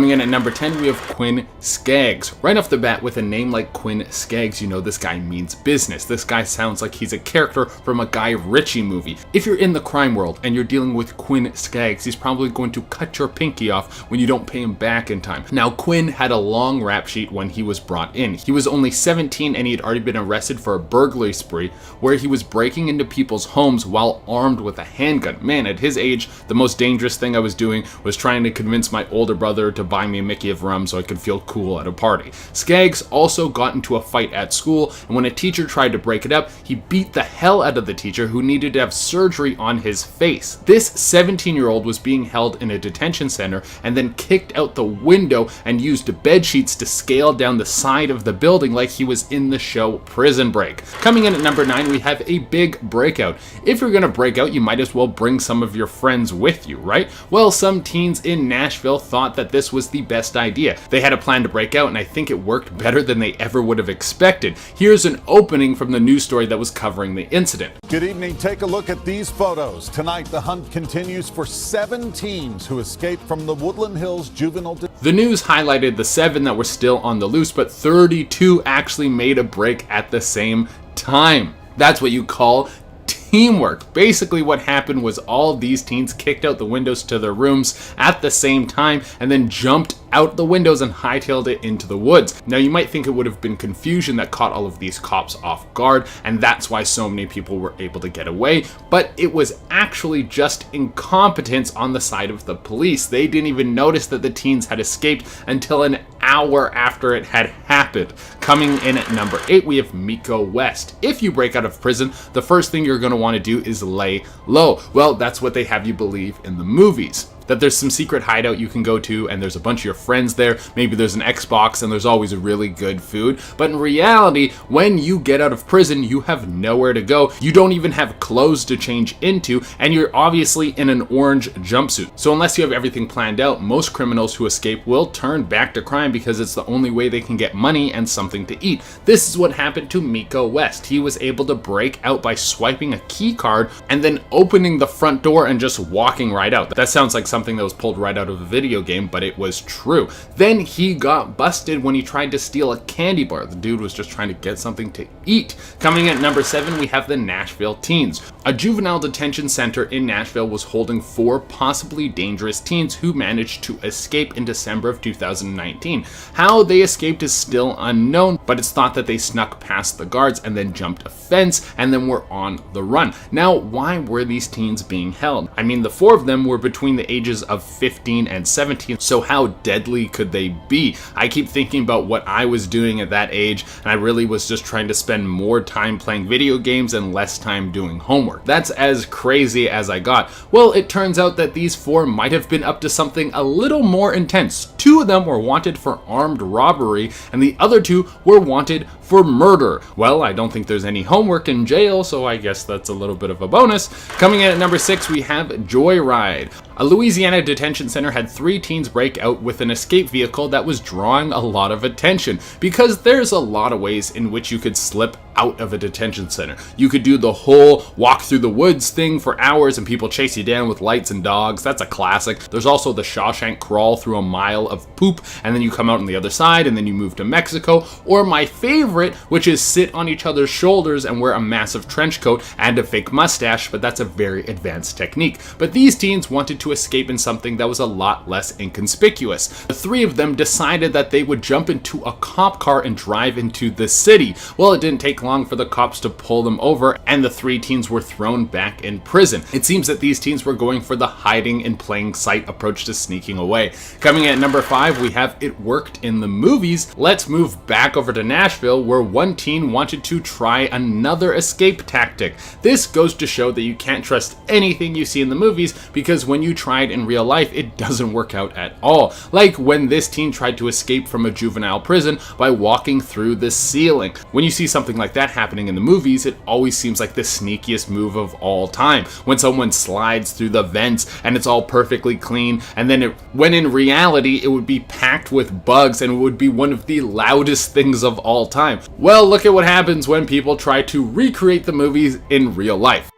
Coming in at number 10, we have Quinn Skaggs. Right off the bat, with a name like Quinn Skaggs, you know this guy means business. This guy sounds like he's a character from a Guy Ritchie movie. If you're in the crime world and you're dealing with Quinn Skaggs, he's probably going to cut your pinky off when you don't pay him back in time. Now, Quinn had a long rap sheet when he was brought in. He was only 17 and he had already been arrested for a burglary spree where he was breaking into people's homes while armed with a handgun. Man, at his age, the most dangerous thing I was doing was trying to convince my older brother to buy me a Mickey of rum so I could feel cool at a party. Skaggs also got into a fight at school, and when a teacher tried to break it up, he beat the hell out of the teacher who needed to have surgery on his face. This 17-year-old was being held in a detention center and then kicked out the window and used bed sheets to scale down the side of the building like he was in the show Prison Break. Coming in at number 9, we have a big breakout. If you're gonna break out, you might as well bring some of your friends with you, right? Well, some teens in Nashville thought that this was the best idea. They had a plan to break out, and I think it worked better than they ever would have expected. Here's an opening from the news story that was covering the incident. Good evening. Take a look at these photos. Tonight, the hunt continues for 7 teens who escaped from the Woodland Hills juvenile. The news highlighted the 7 that were still on the loose, but 32 actually made a break at the same time. That's what you call teamwork. Basically what happened was all of these teens kicked out the windows to their rooms at the same time and then jumped out the windows and hightailed it into the woods. Now you might think it would have been confusion that caught all of these cops off guard, and that's why so many people were able to get away, but it was actually just incompetence on the side of the police. They didn't even notice that the teens had escaped until an hour after it had happened. Coming in at number 8, we have Miko West. If you break out of prison, the first thing you're going to want to do is lay low. Well, that's what they have you believe in the movies. That there's some secret hideout you can go to and there's a bunch of your friends there. Maybe there's an Xbox and there's always really good food. But in reality, when you get out of prison, you have nowhere to go. You don't even have clothes to change into, and you're obviously in an orange jumpsuit. So unless you have everything planned out, most criminals who escape will turn back to crime because it's the only way they can get money and something to eat. This is what happened to Miko West. He was able to break out by swiping a key card and then opening the front door and just walking right out. That sounds like something that was pulled right out of a video game, but it was true. Then he got busted when he tried to steal a candy bar. The dude was just trying to get something to eat. Coming at number 7, we have the Nashville teens. A juvenile detention center in Nashville was holding 4 possibly dangerous teens who managed to escape in December of 2019. How they escaped is still unknown, but it's thought that they snuck past the guards and then jumped a fence and then were on the run. Now, why were these teens being held? I mean, the 4 of them were between the ages of 15 and 17, so how deadly could they be? I keep thinking about what I was doing at that age, and I really was just trying to spend more time playing video games and less time doing homework. That's as crazy as I got. Well, it turns out that these 4 might have been up to something a little more intense. 2 of them were wanted for armed robbery, and the other 2 were wanted for murder. Well, I don't think there's any homework in jail, so I guess that's a little bit of a bonus. Coming in at number 6, we have Joyride. A Louisiana detention center had 3 teens break out with an escape vehicle that was drawing a lot of attention, because there's a lot of ways in which you could slip out of a detention center. You could do the whole walk through the woods thing for hours and people chase you down with lights and dogs. That's a classic. There's also the Shawshank crawl through a mile of poop and then you come out on the other side and then you move to Mexico. Or my favorite, which is sit on each other's shoulders and wear a massive trench coat and a fake mustache, but that's a very advanced technique. But these teens wanted to escape in something that was a lot less inconspicuous. The 3 of them decided that they would jump into a cop car and drive into the city. Well, it didn't take long for the cops to pull them over and the 3 teens were thrown back in prison. It seems that these teens were going for the hiding in plain sight approach to sneaking away. Coming at number 5, we have It Worked in the Movies. Let's move back over to Nashville, where one teen wanted to try another escape tactic. This goes to show that you can't trust anything you see in the movies, because when you try it in real life, it doesn't work out at all. Like when this teen tried to escape from a juvenile prison by walking through the ceiling. When you see something like that happening in the movies, it always seems like the sneakiest move of all time. When someone slides through the vents and it's all perfectly clean, and then when in reality it would be packed with bugs and it would be one of the loudest things of all time. Well, look at what happens when people try to recreate the movies in real life.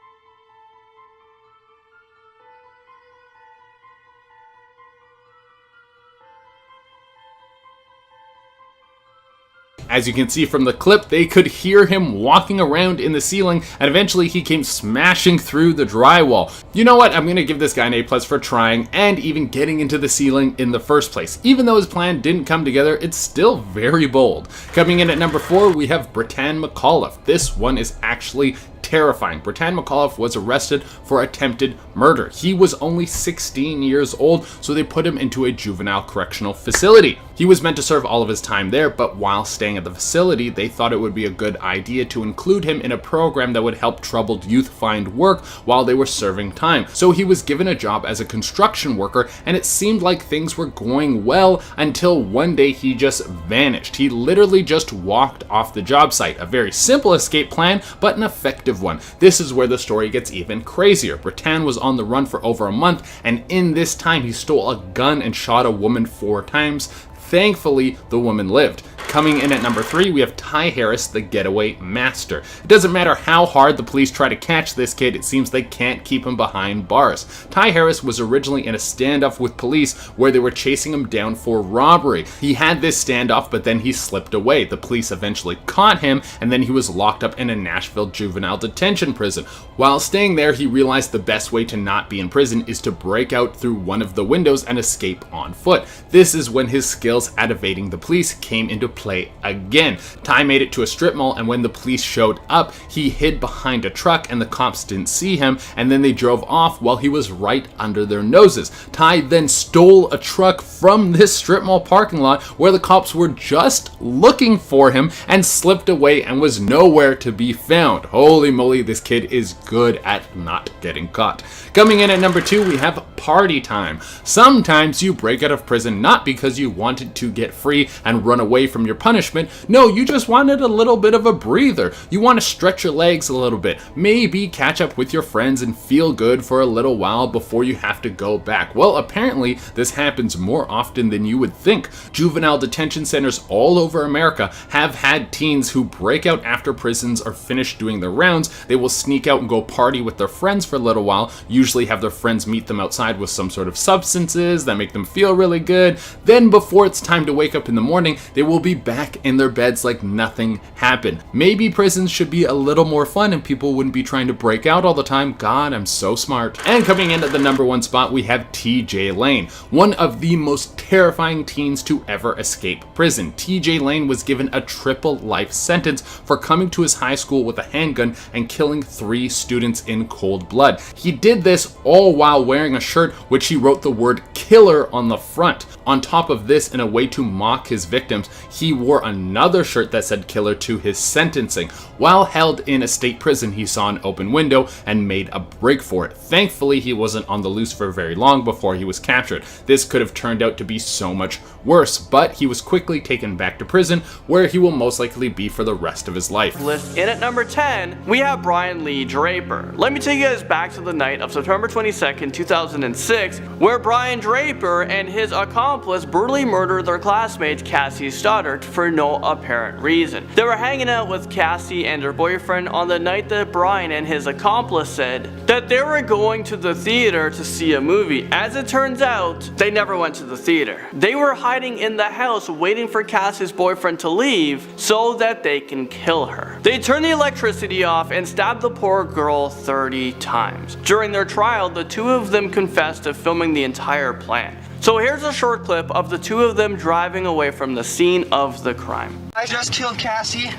As you can see from the clip, they could hear him walking around in the ceiling, and eventually he came smashing through the drywall. You know what? I'm going to give this guy an A+ for trying and even getting into the ceiling in the first place. Even though his plan didn't come together, it's still very bold. Coming in at number 4, we have Bretan McAuliffe. This one is actually terrifying. Bretan McAuliffe was arrested for attempted murder. He was only 16 years old, so they put him into a juvenile correctional facility. He was meant to serve all of his time there, but while staying at the facility, they thought it would be a good idea to include him in a program that would help troubled youth find work while they were serving time. So he was given a job as a construction worker, and it seemed like things were going well until one day he just vanished. He literally just walked off the job site. A very simple escape plan, but an effective one. This is where the story gets even crazier. Bretan was on the run for over a month, and in this time he stole a gun and shot a woman 4 times. Thankfully, the woman lived. Coming in at number 3, we have Ty Harris, the getaway master. It doesn't matter how hard the police try to catch this kid, it seems they can't keep him behind bars. Ty Harris was originally in a standoff with police where they were chasing him down for robbery. He had this standoff, but then he slipped away. The police eventually caught him, and then he was locked up in a Nashville juvenile detention prison. While staying there, he realized the best way to not be in prison is to break out through one of the windows and escape on foot. This is when his skills at evading the police came into play again. Ty made it to a strip mall, and when the police showed up, he hid behind a truck and the cops didn't see him, and then they drove off while he was right under their noses. Ty then stole a truck from this strip mall parking lot where the cops were just looking for him and slipped away and was nowhere to be found. Holy moly, this kid is good at not getting caught. Coming in at number 2, we have Party Time. Sometimes you break out of prison not because you wanted to get free and run away from your punishment. No, you just wanted a little bit of a breather. You want to stretch your legs a little bit, maybe catch up with your friends and feel good for a little while before you have to go back. Well, apparently this happens more often than you would think. Juvenile detention centers all over America have had teens who break out after prisons are finished doing their rounds. They will sneak out and go party with their friends for a little while, usually have their friends meet them outside with some sort of substances that make them feel really good. Then before it's time to wake up in the morning, they will be back in their beds like nothing happened. Maybe prisons should be a little more fun and people wouldn't be trying to break out all the time. God, I'm so smart. And coming in at the number 1 spot, we have TJ Lane, one of the most terrifying teens to ever escape prison. TJ Lane was given a triple life sentence for coming to his high school with a handgun and killing 3 students in cold blood. He did this all while wearing a shirt which he wrote the word killer on the front. On top of this, in a way to mock his victims, he wore another shirt that said killer to his sentencing. While held in a state prison, he saw an open window and made a break for it. Thankfully, he wasn't on the loose for very long before he was captured. This could have turned out to be so much worse, but he was quickly taken back to prison, where he will most likely be for the rest of his life. In at number 10, we have Brian Lee Draper. Let me take you guys back to the night of September 22nd, 2006, where Brian Draper and his accomplice brutally murdered their classmate Cassie Stoddard for no apparent reason. They were hanging out with Cassie and her boyfriend on the night that Brian and his accomplice said that they were going to the theater to see a movie. As it turns out, they never went to the theater. They were hiding in the house waiting for Cassie's boyfriend to leave so that they can kill her. They turned the electricity off and stabbed the poor girl 30 times. During their trial, the two of them confessed to filming the entire plan. So here's a short clip of the two of them driving away from the scene of the crime. I just killed Cassie.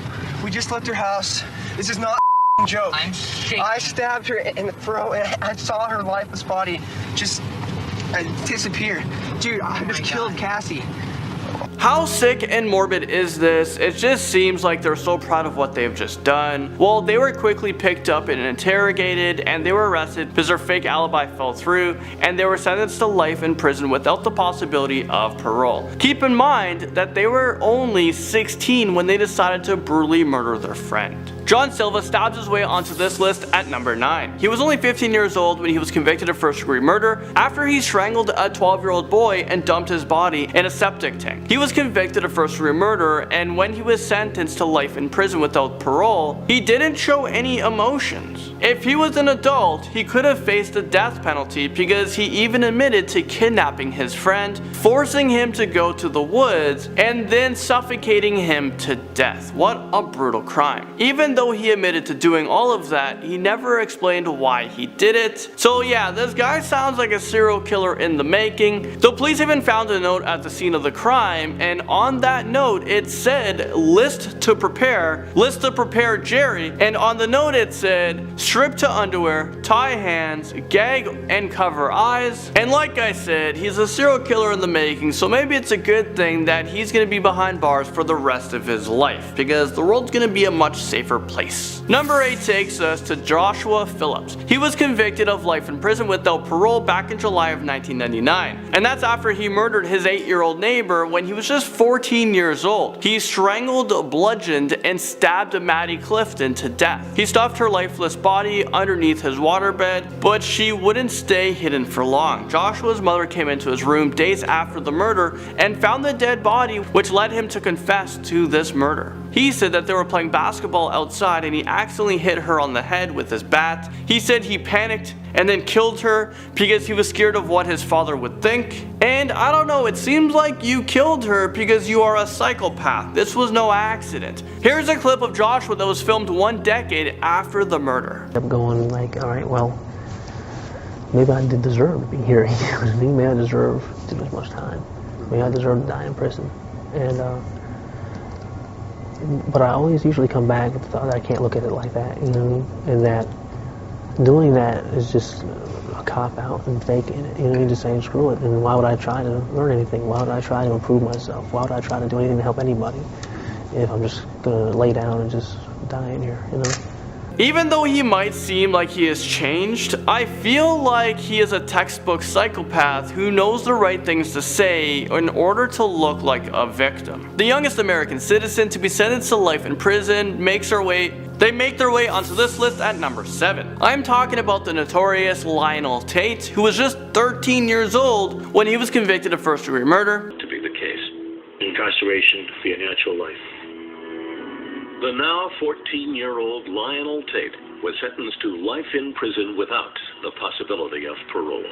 We just left her house. This is not a joke. I'm shaking. I stabbed her in the throat and I saw her lifeless body just disappear. Dude, I just killed Cassie. How sick and morbid is this? It just seems like they're so proud of what they've just done. Well, they were quickly picked up and interrogated, and they were arrested because their fake alibi fell through, and they were sentenced to life in prison without the possibility of parole. Keep in mind that they were only 16 when they decided to brutally murder their friend. John Silva stabs his way onto this list at number 9. He was only 15 years old when he was convicted of first-degree murder after he strangled a 12-year-old boy and dumped his body in a septic tank. He was convicted of first-degree murder, and when he was sentenced to life in prison without parole, he didn't show any emotions. If he was an adult, he could have faced the death penalty because he even admitted to kidnapping his friend, forcing him to go to the woods, and then suffocating him to death. What a brutal crime. Even though he admitted to doing all of that, he never explained why he did it. So yeah, this guy sounds like a serial killer in the making. The police even found a note at the scene of the crime, and on that note it said list to prepare Jerry, and on the note it said strip to underwear, tie hands, gag and cover eyes. And like I said, he's a serial killer in the making, so maybe it's a good thing that he's gonna be behind bars for the rest of his life, because the world's gonna be a much safer place. Number 8 takes us to Joshua Phillips. He was convicted of life in prison without parole back in July of 1999, and that's after he murdered his 8-year-old neighbor when he was just 14 years old. He strangled, bludgeoned, and stabbed Maddie Clifton to death. He stuffed her lifeless body underneath his waterbed, but she wouldn't stay hidden for long. Joshua's mother came into his room days after the murder and found the dead body, which led him to confess to this murder. He said that they were playing basketball outside and he accidentally hit her on the head with his bat. He said he panicked and then killed her because he was scared of what his father would think. And I don't know, it seems like you killed her because you are a psychopath. This was no accident. Here's a clip of Joshua that was filmed 1 decade after the murder. I kept going like, all right, well, maybe I did deserve to be here. Maybe I deserve too much time. Maybe I deserve to die in prison. But I always usually come back with the thought that I can't look at it like that, you know, and that doing that is just a cop-out and faking it, you know, you're just saying screw it, and why would I try to learn anything? Why would I try to improve myself? Why would I try to do anything to help anybody if I'm just gonna lay down and just die in here, you know? Even though he might seem like he has changed, I feel like he is a textbook psychopath who knows the right things to say in order to look like a victim. The youngest American citizen to be sentenced to life in prison make their way onto this list at number 7. I'm talking about the notorious Lionel Tate, who was just 13 years old when he was convicted of first-degree murder. To be the case, incarceration for your natural life. The now 14-year-old Lionel Tate was sentenced to life in prison without the possibility of parole.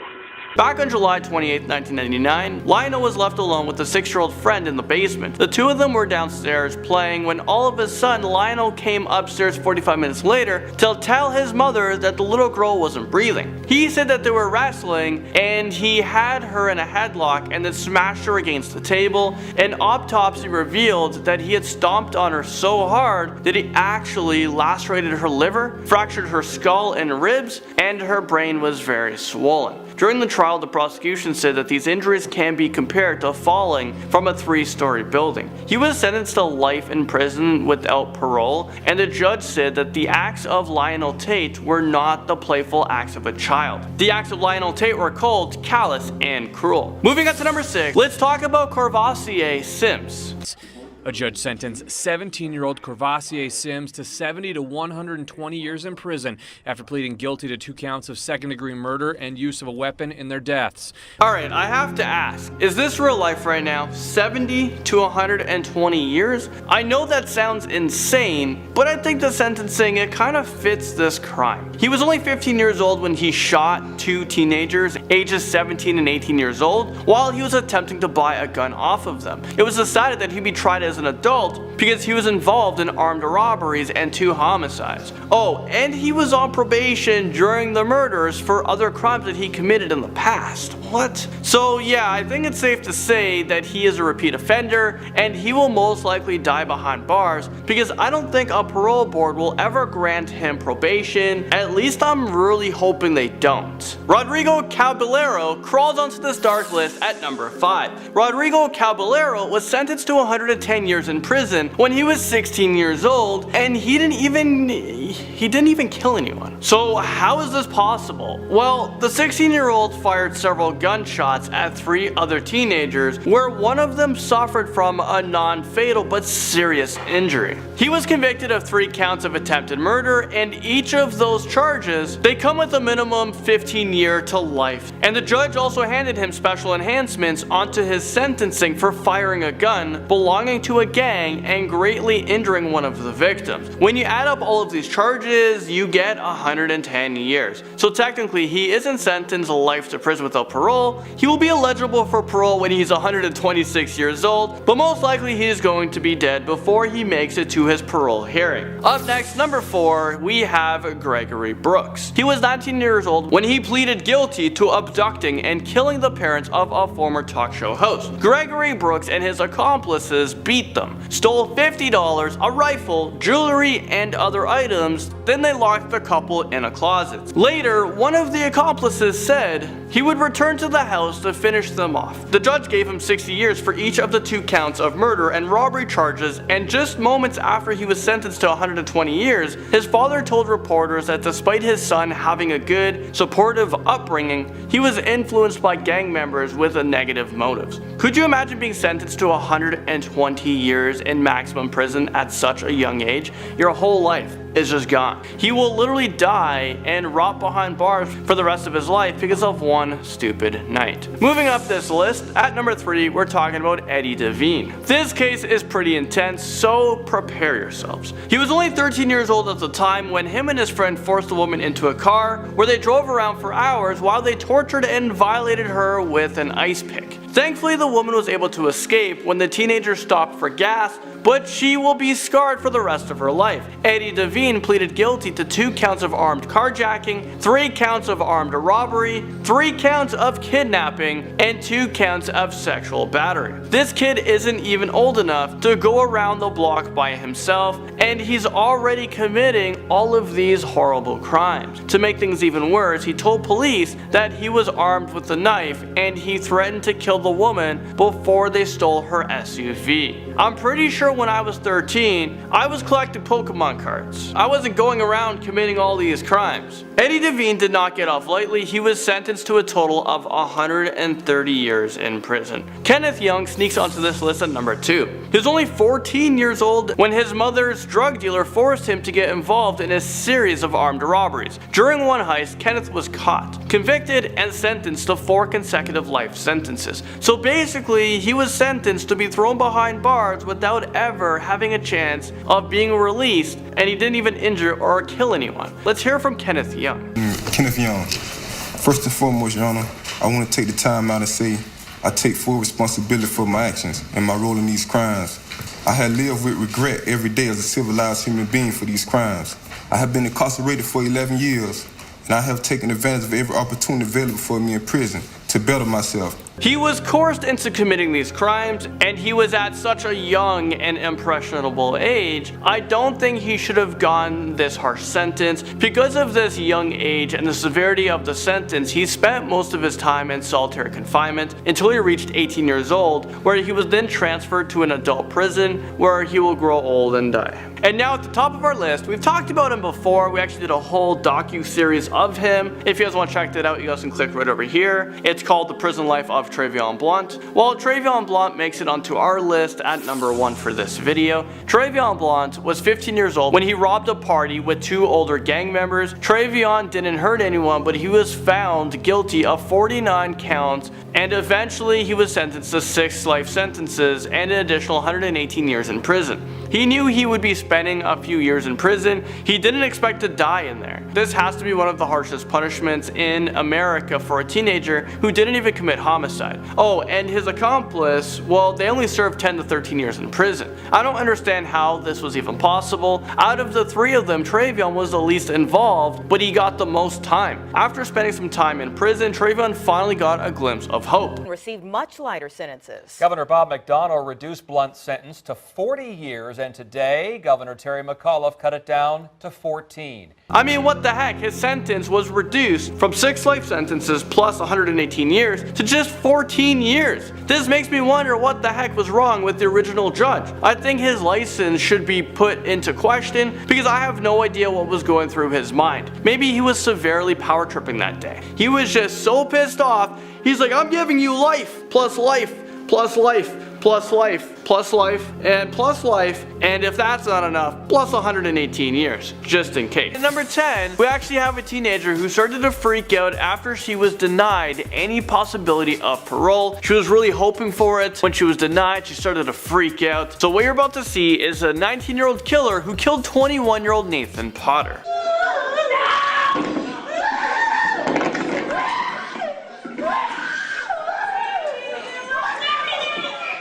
Back on July 28, 1999, Lionel was left alone with a 6-year-old friend in the basement. The two of them were downstairs playing when all of a sudden Lionel came upstairs 45 minutes later to tell his mother that the little girl wasn't breathing. He said that they were wrestling and he had her in a headlock and then smashed her against the table. An autopsy revealed that he had stomped on her so hard that he actually lacerated her liver, fractured her skull and ribs, and her brain was very swollen. During the trial, the prosecution said that these injuries can be compared to falling from a 3-story building. He was sentenced to life in prison without parole, and the judge said that the acts of Lionel Tate were not the playful acts of a child. The acts of Lionel Tate were cold, callous, and cruel. Moving on to number 6, let's talk about Courvoisier Sims. A judge sentenced 17-year-old Courvoisier Sims to 70 to 120 years in prison after pleading guilty to 2 counts of second-degree murder and use of a weapon in their deaths. Alright, I have to ask, is this real life right now? 70 to 120 years? I know that sounds insane, but I think the sentencing, it kind of fits this crime. He was only 15 years old when he shot 2 teenagers, ages 17 and 18 years old, while he was attempting to buy a gun off of them. It was decided that he'd be tried as an adult because he was involved in armed robberies and 2 homicides. Oh, and he was on probation during the murders for other crimes that he committed in the past. What? So yeah, I think it's safe to say that he is a repeat offender and he will most likely die behind bars because I don't think a parole board will ever grant him probation. At least I'm really hoping they don't. Rodrigo Caballero crawls onto this dark list at number 5. Rodrigo Caballero was sentenced to 110 years in prison when he was 16 years old, and he didn't even kill anyone. So how is this possible? Well, the 16-year-old fired several gunshots at 3 other teenagers, where one of them suffered from a non-fatal but serious injury. He was convicted of 3 counts of attempted murder, and each of those charges, they come with a minimum 15-year to life. And the judge also handed him special enhancements onto his sentencing for firing a gun belonging to a gang and greatly injuring one of the victims. When you add up all of these charges, you get 110 years. So technically he isn't sentenced life to prison without parole. He will be eligible for parole when he's 126 years old, but most likely he is going to be dead before he makes it to his parole hearing. Up next, number 4, we have Gregory Brooks. He was 19 years old when he pleaded guilty to abducting and killing the parents of a former talk show host. Gregory Brooks and his accomplices beat them, stole $50, a rifle, jewelry, and other items, then they locked the couple in a closet. Later, one of the accomplices said he would return to the house to finish them off. The judge gave him 60 years for each of the 2 counts of murder and robbery charges, and just moments after he was sentenced to 120 years, his father told reporters that despite his son having a good, supportive upbringing, he was influenced by gang members with negative motives. Could you imagine being sentenced to 120 years in maximum prison at such a young age? Your whole life is just gone. He will literally die and rot behind bars for the rest of his life because of one stupid night. Moving up this list, at number 3, we're talking about Eddie Devine. This case is pretty intense, so prepare yourselves. He was only 13 years old at the time when him and his friend forced a woman into a car where they drove around for hours while they tortured and violated her with an ice pick. Thankfully, the woman was able to escape when the teenager stopped for gas, but she will be scarred for the rest of her life. Eddie Devine pleaded guilty to 2 counts of armed carjacking, 3 counts of armed robbery, 3 counts of kidnapping, and 2 counts of sexual battery. This kid isn't even old enough to go around the block by himself, and he's already committing all of these horrible crimes. To make things even worse, he told police that he was armed with a knife and he threatened to kill the woman before they stole her SUV. I'm pretty sure when I was 13, I was collecting Pokemon cards. I wasn't going around committing all these crimes. Eddie Devine did not get off lightly. He was sentenced to a total of 130 years in prison. Kenneth Young sneaks onto this list at number 2. He was only 14 years old when his mother's drug dealer forced him to get involved in a series of armed robberies. During one heist, Kenneth was caught, convicted, and sentenced to 4 consecutive life sentences. So basically, he was sentenced to be thrown behind bars without ever having a chance of being released, and he didn't even injure or kill anyone. Let's hear from Kenneth Young. Kenneth Young. First and foremost, Your Honor, I want to take the time out and say I take full responsibility for my actions and my role in these crimes. I have lived with regret every day as a civilized human being for these crimes. I have been incarcerated for 11 years, and I have taken advantage of every opportunity available for me in prison to better myself. He was coerced into committing these crimes, and he was at such a young and impressionable age. I don't think he should have gotten this harsh sentence. Because of this young age and the severity of the sentence, he spent most of his time in solitary confinement until he reached 18 years old, where he was then transferred to an adult prison where he will grow old and die. And now at the top of our list, we've talked about him before. We actually did a whole docu-series of him. If you guys want to check that out, you guys can click right over here. It's called The Prison Life of Travion Blount. Well, Travion Blount makes it onto our list at number 1 for this video. Travion Blount was 15 years old when he robbed a party with 2 older gang members. Travion didn't hurt anyone, but he was found guilty of 49 counts, and eventually he was sentenced to 6 life sentences and an additional 118 years in prison. He knew he would be spending a few years in prison. He didn't expect to die in there. This has to be one of the harshest punishments in America for a teenager who didn't even commit homicide. Oh, and his accomplice, well, they only served 10 to 13 years in prison. I don't understand how this was even possible. Out of the 3 of them, Travion was the least involved, but he got the most time. After spending some time in prison, Travion finally got a glimpse of hope. Received much lighter sentences. Governor Bob McDonnell reduced Blount's sentence to 40 years, and today, Governor Terry McAuliffe cut it down to 14. I mean, what the heck? His sentence was reduced from 6 life sentences plus 118 years to just 14 years. This makes me wonder what the heck was wrong with the original judge. I think his license should be put into question because I have no idea what was going through his mind. Maybe he was severely power tripping that day. He was just so pissed off, he's like, I'm giving you life, plus life, plus life, plus life, plus life, and plus life, and if that's not enough, plus 118 years, just in case. At number 10, we actually have a teenager who started to freak out after she was denied any possibility of parole. She was really hoping for it. When she was denied, she started to freak out. So what you're about to see is a 19-year-old killer who killed 21-year-old Nathan Potter.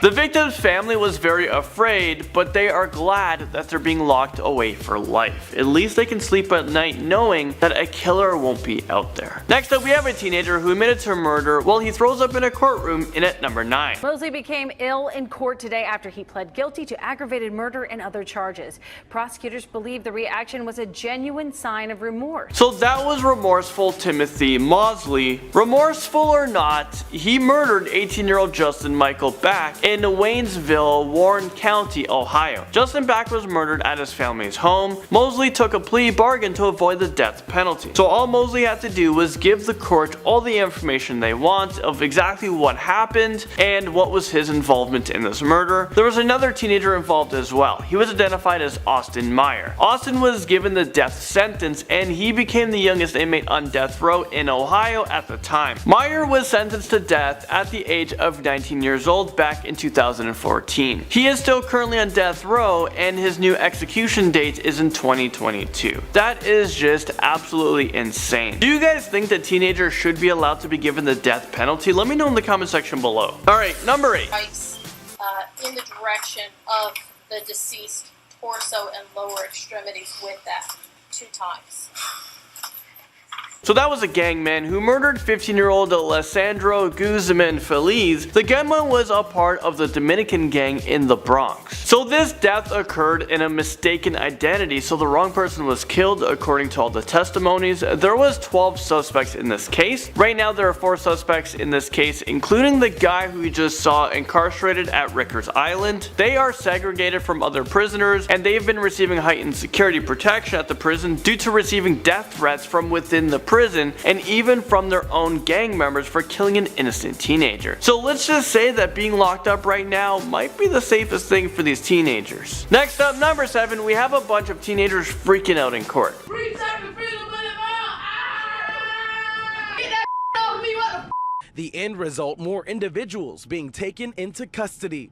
The victim's family was very afraid, but they are glad that they're being locked away for life. At least they can sleep at night knowing that a killer won't be out there. Next up, we have a teenager who admitted to murder while he throws up in a courtroom in at number 9. Mosley became ill in court today after he pled guilty to aggravated murder and other charges. Prosecutors believe the reaction was a genuine sign of remorse. So that was remorseful Timothy Mosley. Remorseful or not, he murdered 18-year-old Justin Michael Back in Waynesville, Warren County, Ohio. Justin Back was murdered at his family's home. Mosley took a plea bargain to avoid the death penalty. So all Mosley had to do was give the court all the information they want of exactly what happened and what was his involvement in this murder. There was another teenager involved as well. He was identified as Austin Meyer. Austin was given the death sentence and he became the youngest inmate on death row in Ohio at the time. Meyer was sentenced to death at the age of 19 years old back in 2014. He is still currently on death row and his new execution date is in 2022. That is just absolutely insane. Do you guys think that teenagers should be allowed to be given the death penalty? Let me know in the comment section below. Alright, number 8. In the direction of the deceased torso and lower extremities with that 2 times. So that was a gangman who murdered 15-year-old Alessandro Guzman Feliz. The gunman was a part of the Dominican gang in the Bronx. So this death occurred in a mistaken identity, so the wrong person was killed according to all the testimonies. There was 12 suspects in this case. Right now there are 4 suspects in this case, including the guy who we just saw incarcerated at Rikers Island. They are segregated from other prisoners and they've been receiving heightened security protection at the prison due to receiving death threats from within the prison and even from their own gang members for killing an innocent teenager. So let's just say that being locked up right now might be the safest thing for these teenagers. Next up, number 7, we have a bunch of teenagers freaking out in court. The end result, more individuals being taken into custody.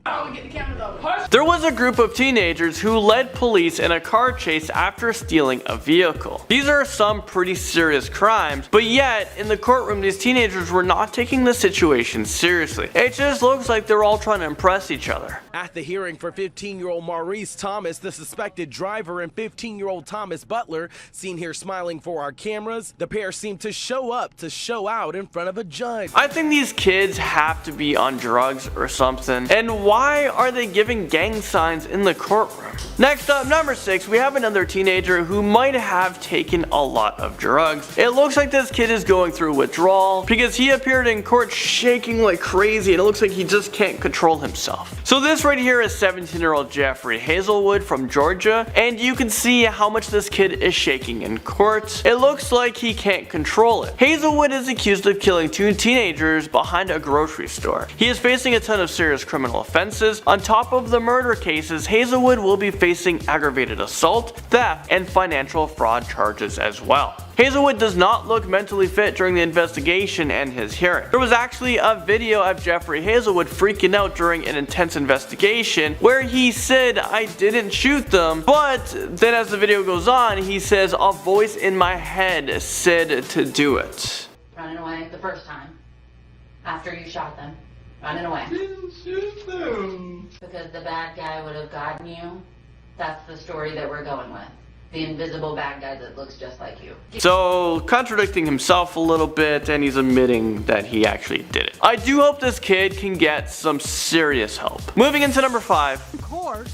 There was a group of teenagers who led police in a car chase after stealing a vehicle. These are some pretty serious crimes, but yet in the courtroom these teenagers were not taking the situation seriously. It just looks like they're all trying to impress each other. At the hearing for 15-year-old Maurice Thomas, the suspected driver, and 15-year-old Thomas Butler, seen here smiling for our cameras, the pair seemed to show up to show out in front of a judge. I think these kids have to be on drugs or something. And why are they giving gang signs in the courtroom? Next up, number 6, we have another teenager who might have taken a lot of drugs. It looks like this kid is going through withdrawal because he appeared in court shaking like crazy and it looks like he just can't control himself. So this right here is 17-year-old Jeffrey Hazelwood from Georgia, and you can see how much this kid is shaking in court. It looks like he can't control it. Hazelwood is accused of killing 2 teenagers behind a grocery store. He is facing a ton of serious criminal offenses. On top of the murder cases, Hazelwood will be facing aggravated assault, theft, and financial fraud charges as well. Hazelwood does not look mentally fit during the investigation and his hearing. There was actually a video of Jeffrey Hazelwood freaking out during an intense investigation where he said, "I didn't shoot them," but then as the video goes on, he says, "A voice in my head said to do it." Running away the first time, after you shot them, running away. Didn't shoot them. Because the bad guy would have gotten you. That's the story that we're going with. The invisible bad guy that looks just like you. So, contradicting himself a little bit, and he's admitting that he actually did it. I do hope this kid can get some serious help. Moving into number 5. Court.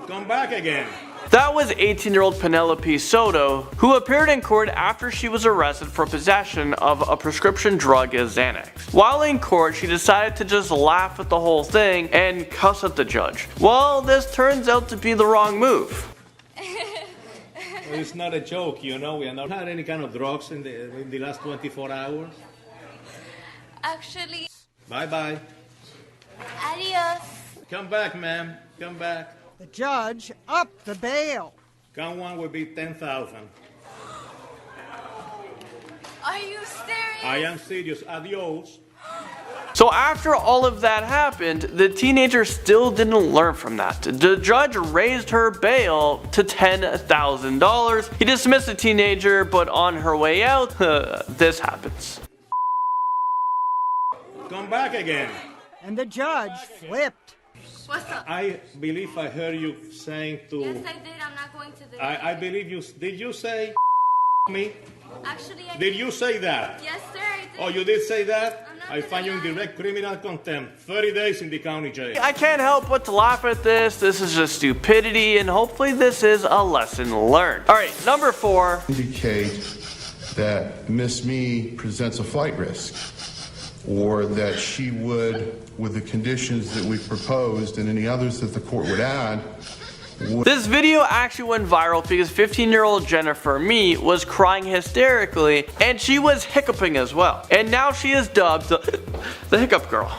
Come back again. That was 18-year-old Penelope Soto, who appeared in court after she was arrested for possession of a prescription drug as Xanax. While in court, she decided to just laugh at the whole thing and cuss at the judge. Well, this turns out to be the wrong move. It's not a joke, you know. We have not had any kind of drugs in the last 24 hours. Actually. Bye-bye. Adios. Come back, ma'am. Come back. The judge upped the bail. Count one would be 10,000. Are you serious? I am serious. Adios. So after all of that happened, the teenager still didn't learn from that. The judge raised her bail to $10,000. He dismissed the teenager, but on her way out, this happens. Come back again. And the judge flipped. What's up? I believe I heard you saying to... Yes, I did. I'm not going to the... I believe you... Did you say me? Actually, I Did you say that? Yes, sir, I did. Oh, you did say that? I find you in direct criminal contempt. 30 days in the county jail. I can't help but to laugh at this. This is just stupidity, and hopefully this is a lesson learned. Alright, number 4. Indicate that Miss Me presents a flight risk, or that she would, with the conditions that we've proposed and any others that the court would add. This video actually went viral because 15-year-old Jennifer Me was crying hysterically, and she was hiccuping as well. And now she is dubbed the Hiccup Girl.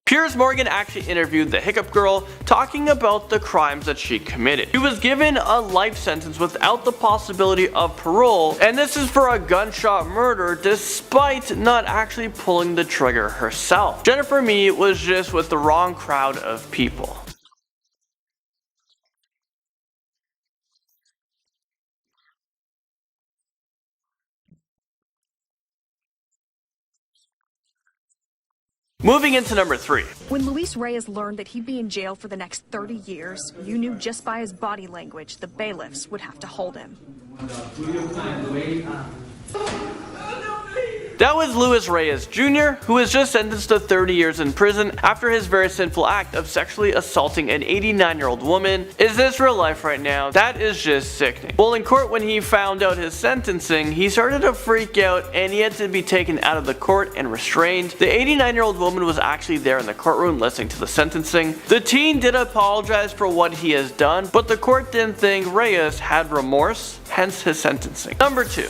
Piers Morgan actually interviewed the Hiccup Girl, talking about the crimes that she committed. She was given a life sentence without the possibility of parole, and this is for a gunshot murder despite not actually pulling the trigger herself. Jennifer Me was just with the wrong crowd of people. Moving into number 3. When Luis Reyes learned that he'd be in jail for the next 30 years, you knew just by his body language the bailiffs would have to hold him. That was Luis Reyes Jr., who was just sentenced to 30 years in prison after his very sinful act of sexually assaulting an 89-year-old woman. Is this real life right now? That is just sickening. Well, in court when he found out his sentencing, he started to freak out and he had to be taken out of the court and restrained. The 89-year-old woman was actually there in the courtroom listening to the sentencing. The teen did apologize for what he has done, but the court didn't think Reyes had remorse, hence his sentencing. Number 2.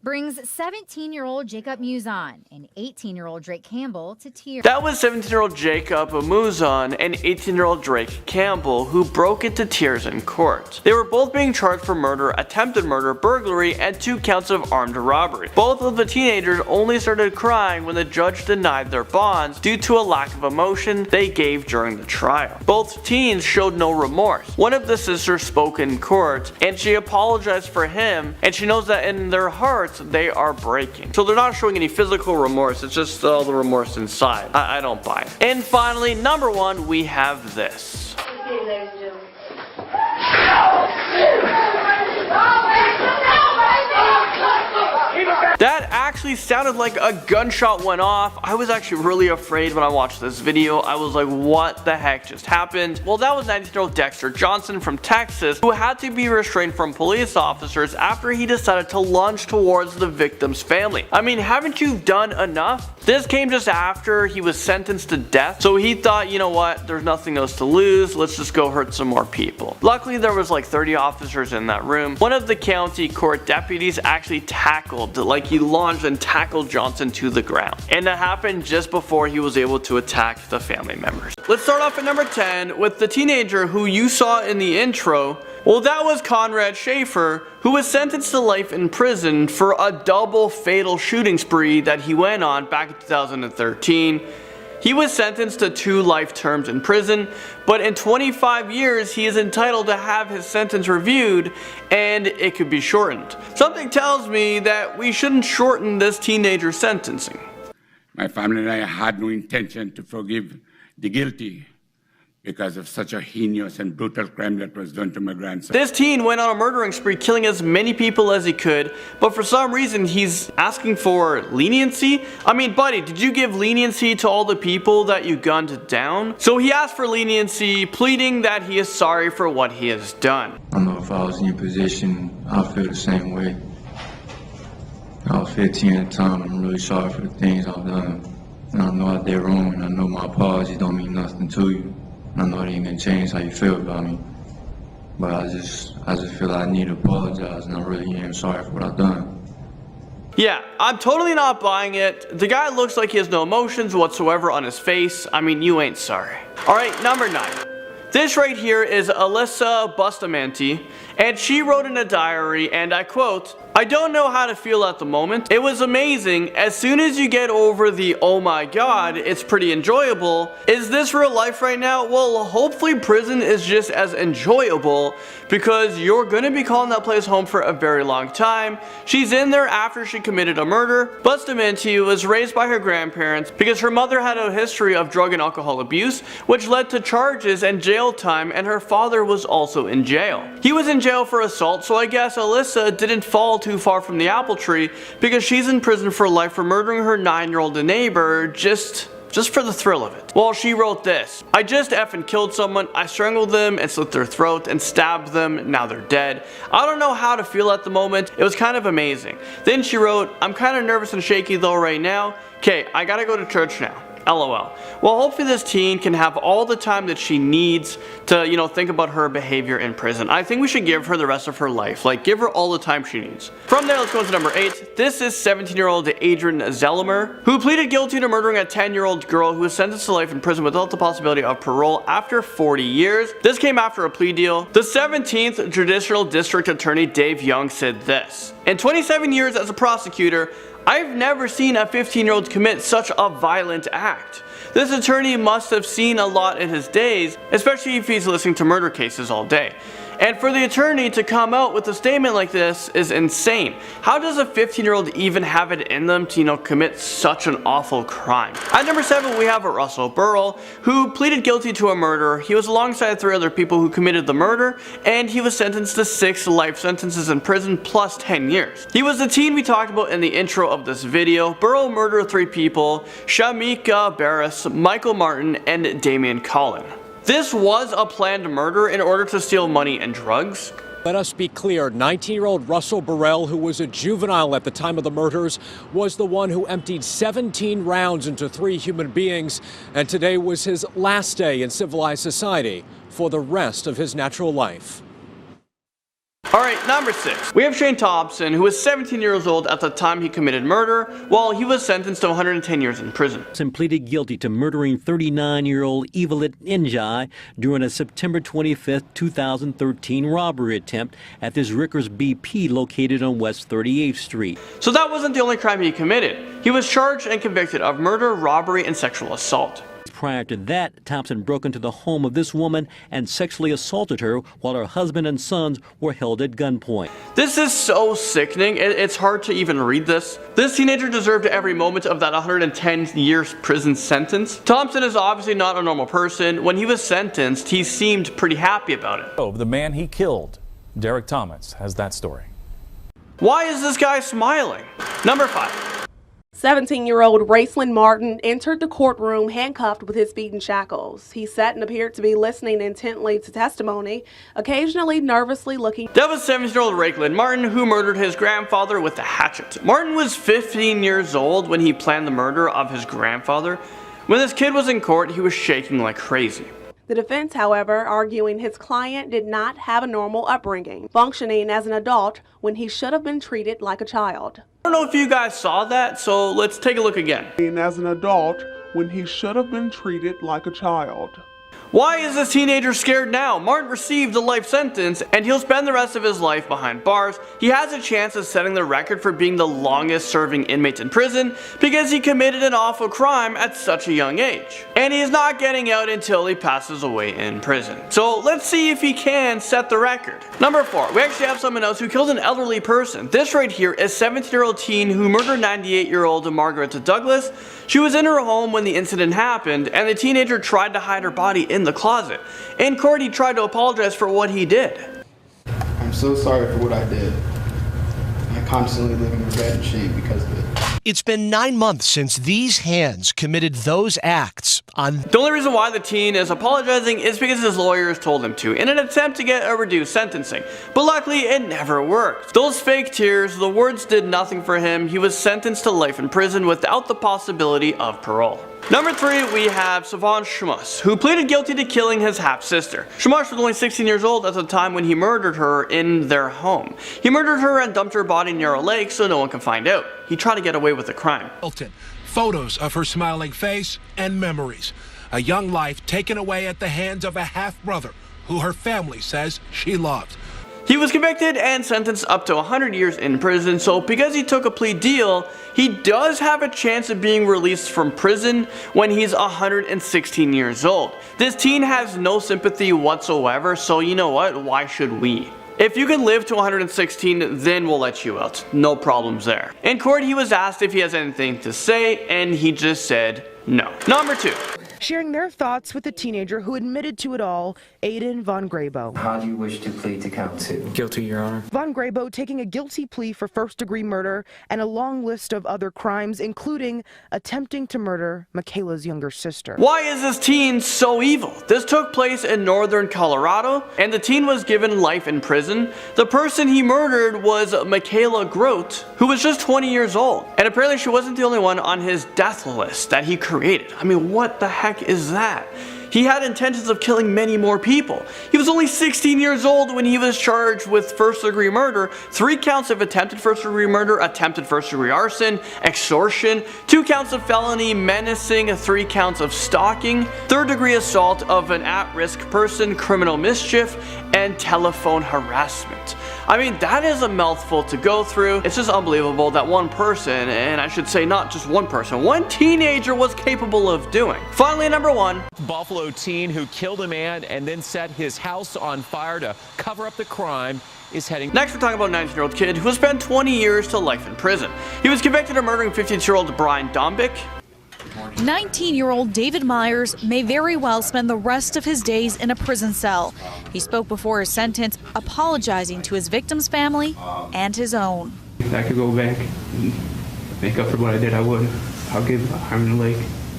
Brings 17-year-old Jacob Muzon and 18-year-old Drake Campbell to tears. That was 17-year-old Jacob Muzon and 18-year-old Drake Campbell, who broke into tears in court. They were both being charged for murder, attempted murder, burglary, and 2 counts of armed robbery. Both of the teenagers only started crying when the judge denied their bonds due to a lack of emotion they gave during the trial. Both teens showed no remorse. One of the sisters spoke in court, and she apologized for him, and she knows that in their hearts they are breaking. So they're not showing any physical remorse, it's just all the remorse inside. I don't buy it. And finally, number 1, we have this. That actually sounded like a gunshot went off. I was actually really afraid when I watched this video. I was like, what the heck just happened? Well, that was 19-year-old Dexter Johnson from Texas, who had to be restrained from police officers after he decided to lunge towards the victim's family. I mean, haven't you done enough? This came just after he was sentenced to death, so he thought, you know what, there's nothing else to lose, let's just go hurt some more people. Luckily, there was like 30 officers in that room. One of the county court deputies actually tackled, like he lunged and tackled Johnson to the ground. And that happened just before he was able to attack the family members. Let's start off at number 10 with the teenager who you saw in the intro. Well, that was Conrad Schaefer, who was sentenced to life in prison for a double fatal shooting spree that he went on back in 2013. He was sentenced to 2 life terms in prison, but in 25 years he is entitled to have his sentence reviewed and it could be shortened. Something tells me that we shouldn't shorten this teenager's sentencing. My family and I had no intention to forgive the guilty, because of such a heinous and brutal crime that was done to my grandson. This teen went on a murdering spree, killing as many people as he could, but for some reason he's asking for leniency. I mean, buddy, did you give leniency to all the people that you gunned down? So he asked for leniency, pleading that he is sorry for what he has done. I know if I was in your position, I'd feel the same way. I was 15 at the time. I'm really sorry for the things I've done. And I know I did wrong, and I know my apologies don't mean nothing to you. I know it ain't gonna change how you feel about me, but I just feel like I need to apologize, and I really am sorry for what I've done. Yeah, I'm totally not buying it. The guy looks like he has no emotions whatsoever on his face. I mean, you ain't sorry. Alright, number 9. This right here is Alyssa Bustamante, and she wrote in a diary, and I quote, "I don't know how to feel at the moment. It was amazing. As soon as you get over the oh my god, it's pretty enjoyable. Is this real life right now? Well, hopefully prison is just as enjoyable because you're gonna be calling that place home for a very long time." She's in there after she committed a murder. Bustamante was raised by her grandparents because her mother had a history of drug and alcohol abuse, which led to charges and jail time, and her father was also in jail. He was in jail for assault, so I guess Alyssa didn't fall too far from the apple tree because she's in prison for life for murdering her 9-year-old neighbor just for the thrill of it. Well, she wrote this: "I just effing killed someone. I strangled them and slit their throat and stabbed them. Now they're dead. I don't know how to feel at the moment. It was kind of amazing." Then she wrote, "I'm kind of nervous and shaky though right now. Okay, I gotta go to church now. LOL. Well, hopefully this teen can have all the time that she needs to, think about her behavior in prison. I think we should give her the rest of her life. Like, give her all the time she needs. From there, let's go to number 8. This is 17-year-old Adrian Zellimer, who pleaded guilty to murdering a 10-year-old girl who was sentenced to life in prison without the possibility of parole after 40 years. This came after a plea deal. The 17th Judicial District Attorney Dave Young said this: "In 27 years as a prosecutor, I've never seen a 15-year-old commit such a violent act. This attorney must have seen a lot in his days, especially if he's listening to murder cases all day. And for the attorney to come out with a statement like this is insane. How does a 15-year-old even have it in them to, commit such an awful crime?" At number 7, we have Russell Burrell, who pleaded guilty to a murder. He was alongside 3 other people who committed the murder, and he was sentenced to 6 life sentences in prison plus 10 years. He was the teen we talked about in the intro of this video. Burrell murdered 3 people: Shamika Barris, Michael Martin, and Damian Collin. This was a planned murder in order to steal money and drugs. Let us be clear, 19-year-old Russell Burrell, who was a juvenile at the time of the murders, was the one who emptied 17 rounds into 3 human beings, and today was his last day in civilized society for the rest of his natural life. Alright, number 6. We have Shane Thompson, who was 17 years old at the time he committed murder, while he was sentenced to 110 years in prison. And pleaded guilty to murdering 39-year-old Evelyn Njai during a September 25, 2013 robbery attempt at this Rickers BP located on West 38th Street. So that wasn't the only crime he committed. He was charged and convicted of murder, robbery, and sexual assault. Prior to that, Thompson broke into the home of this woman and sexually assaulted her while her husband and sons were held at gunpoint. This is so sickening. It's hard to even read this. This teenager deserved every moment of that 110 years prison sentence. Thompson is obviously not a normal person. When he was sentenced, he seemed pretty happy about it. The man he killed, Derek Thomas, has that story. Why is this guy smiling? Number 5. 17-year-old Raceland Martin entered the courtroom handcuffed with his feet in shackles. He sat and appeared to be listening intently to testimony, occasionally nervously looking. That was 17-year-old Raceland Martin, who murdered his grandfather with a hatchet. Martin was 15 years old when he planned the murder of his grandfather. When this kid was in court, he was shaking like crazy. The defense, however, arguing his client did not have a normal upbringing, functioning as an adult when he should have been treated like a child. I don't know if you guys saw that, so let's take a look again. As an adult when he should have been treated like a child. Why is this teenager scared now? Martin received a life sentence, and he'll spend the rest of his life behind bars. He has a chance of setting the record for being the longest serving inmate in prison because he committed an awful crime at such a young age. And he's not getting out until he passes away in prison. So let's see if he can set the record. Number 4, we actually have someone else who killed an elderly person. This right here is 17-year-old teen who murdered 98-year-old Margaret Douglas. She was in her home when the incident happened, and the teenager tried to hide her body in in the closet. In court, he tried to apologize for what he did. I'm so sorry for what I did. I constantly live in regret and shame because of it. It's been 9 months since these hands committed those acts on... The only reason why the teen is apologizing is because his lawyers told him to in an attempt to get a reduced sentencing. But luckily, it never worked. Those fake tears, the words did nothing for him. He was sentenced to life in prison without the possibility of parole. Number 3, we have Savon Shmush, who pleaded guilty to killing his half-sister. Shmush was only 16 years old at the time when he murdered her in their home. He murdered her and dumped her body near a lake so no one can find out. He tried to get away with the crime. Photos of her smiling face and memories. A young life taken away at the hands of a half-brother who her family says she loved. He was convicted and sentenced up to 100 years in prison, so because he took a plea deal, he does have a chance of being released from prison when he's 116 years old. This teen has no sympathy whatsoever, so you know what, why should we? If you can live to 116, then we'll let you out. No problems there. In court, he was asked if he has anything to say, and he just said no. Number 2. Sharing their thoughts with the teenager who admitted to it all, Aiden Von Grabo. How do you wish to plead to count 2? Guilty, Your Honor. Von Grabo taking a guilty plea for first-degree murder and a long list of other crimes, including attempting to murder Michaela's younger sister. Why is this teen so evil? This took place in northern Colorado, and the teen was given life in prison. The person he murdered was Michaela Grote, who was just 20 years old. And apparently she wasn't the only one on his death list that he created. I mean, what the heck is that? He had intentions of killing many more people. He was only 16 years old when he was charged with first-degree murder, 3 counts of attempted first-degree murder, attempted first-degree arson, extortion, 2 counts of felony menacing, 3 counts of stalking, 3rd-degree assault of an at-risk person, criminal mischief, and telephone harassment. I mean, that is a mouthful to go through. It's just unbelievable that one person, and I should say not just one person, one teenager was capable of doing. Finally, number 1. Buffalo teen who killed a man and then set his house on fire to cover up the crime is heading... Next, we're talking about a 19-year-old kid who spent 20 years to life in prison. He was convicted of murdering 15-year-old Brian Dombick. 19-year-old David Myers may very well spend the rest of his days in a prison cell. He spoke before his sentence, apologizing to his victim's family and his own. If I could go back and make up for what I did, I would. I'll give arm and a leg.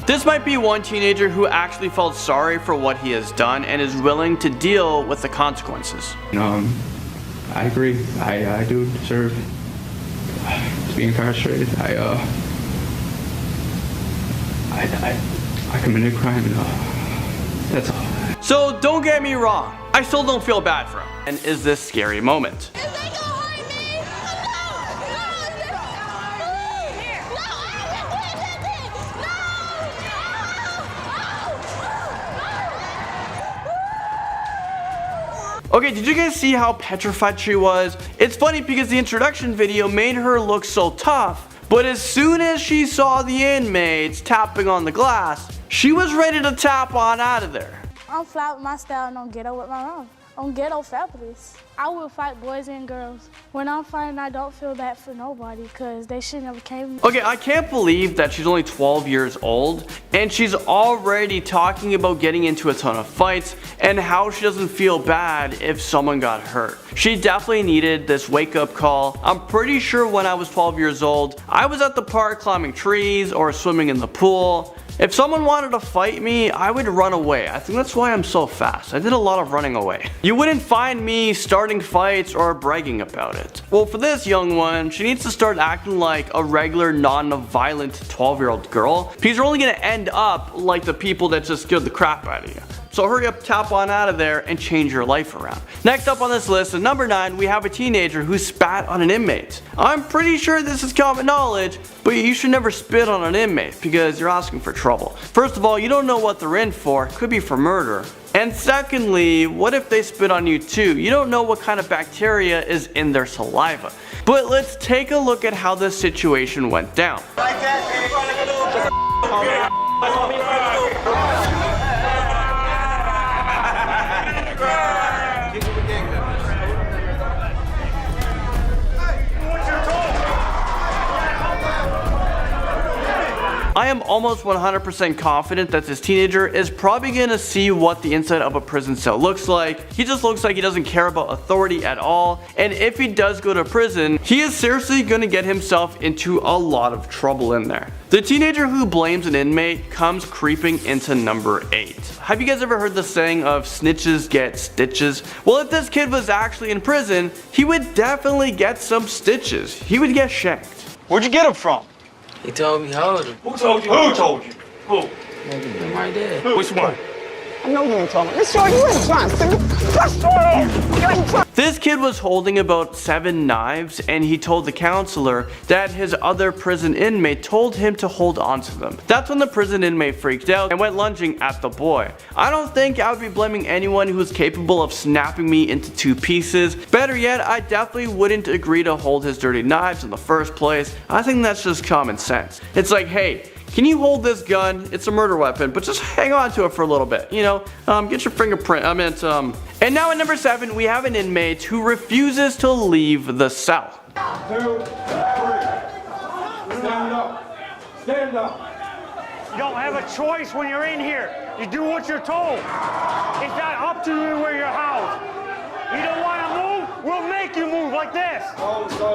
This might be one teenager who actually felt sorry for what he has done and is willing to deal with the consequences. I agree. I do deserve to be incarcerated. I committed a crime, and that's all. So don't get me wrong, I still don't feel bad for him. And is this scary moment? Okay, did you guys see how petrified she was? It's funny because the introduction video made her look so tough, but as soon as she saw the inmates tapping on the glass, she was ready to tap on out of there. I'm flat with my style and I'm ghetto with my own. I'm ghetto fabulous. I will fight boys and girls. When I'm fighting, I don't feel bad for nobody because they should never came. Okay, I can't believe that she's only 12 years old and she's already talking about getting into a ton of fights and how she doesn't feel bad if someone got hurt. She definitely needed this wake-up call. I'm pretty sure when I was 12 years old, I was at the park climbing trees or swimming in the pool. If someone wanted to fight me, I would run away. I think that's why I'm so fast. I did a lot of running away. You wouldn't find me starting fights or bragging about it. Well, for this young one, she needs to start acting like a regular, non-violent 12-year-old girl, because you're only gonna end up like the people that just scared the crap out of you. So hurry up, tap on out of there, and change your life around. Next up on this list, at number 9, we have a teenager who spat on an inmate. I'm pretty sure this is common knowledge, but you should never spit on an inmate because you're asking for trouble. First of all, you don't know what they're in for. Could be for murder. And secondly, what if they spit on you too? You don't know what kind of bacteria is in their saliva. But let's take a look at how this situation went down. I am almost 100% confident that this teenager is probably gonna see what the inside of a prison cell looks like. He just looks like he doesn't care about authority at all, and if he does go to prison, he is seriously gonna get himself into a lot of trouble in there. The teenager who blames an inmate comes creeping into number 8. Have you guys ever heard the saying of snitches get stitches? Well, if this kid was actually in prison, he would definitely get some stitches. He would get shanked. Where'd you get him from? He told me hold him. Who told you? Who told you? Who? Him right there. Which one? I know you ain't talking. Let's show you ain't trying to. This kid was holding about 7 knives, and he told the counselor that his other prison inmate told him to hold on to them. That's when the prison inmate freaked out and went lunging at the boy. I don't think I would be blaming anyone who's capable of snapping me into 2 pieces. Better yet, I definitely wouldn't agree to hold his dirty knives in the first place. I think that's just common sense. It's like, hey, can you hold this gun? It's a murder weapon, but just hang on to it for a little bit, you know? Get your fingerprint, And now at number 7, we have an inmate who refuses to leave the cell. 2, 3. Stand up. Stand up. You don't have a choice when you're in here. You do what you're told. It's not up to you where you're housed. You don't want to move? We'll make you move like this.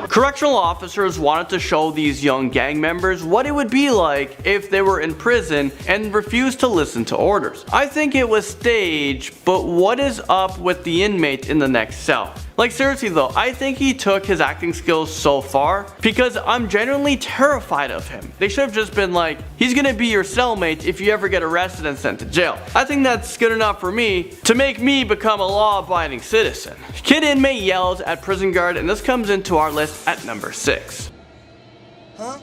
Correctional officers wanted to show these young gang members what it would be like if they were in prison and refused to listen to orders. I think it was staged, but what is up with the inmate in the next cell? Like seriously though, I think he took his acting skills so far because I'm genuinely terrified of him. They should have just been like, he's gonna be your cellmate if you ever get arrested and sent to jail. I think that's good enough for me to make me become a law-abiding citizen. Kid inmate yells at prison guard, and this comes into our list at number 6. Huh?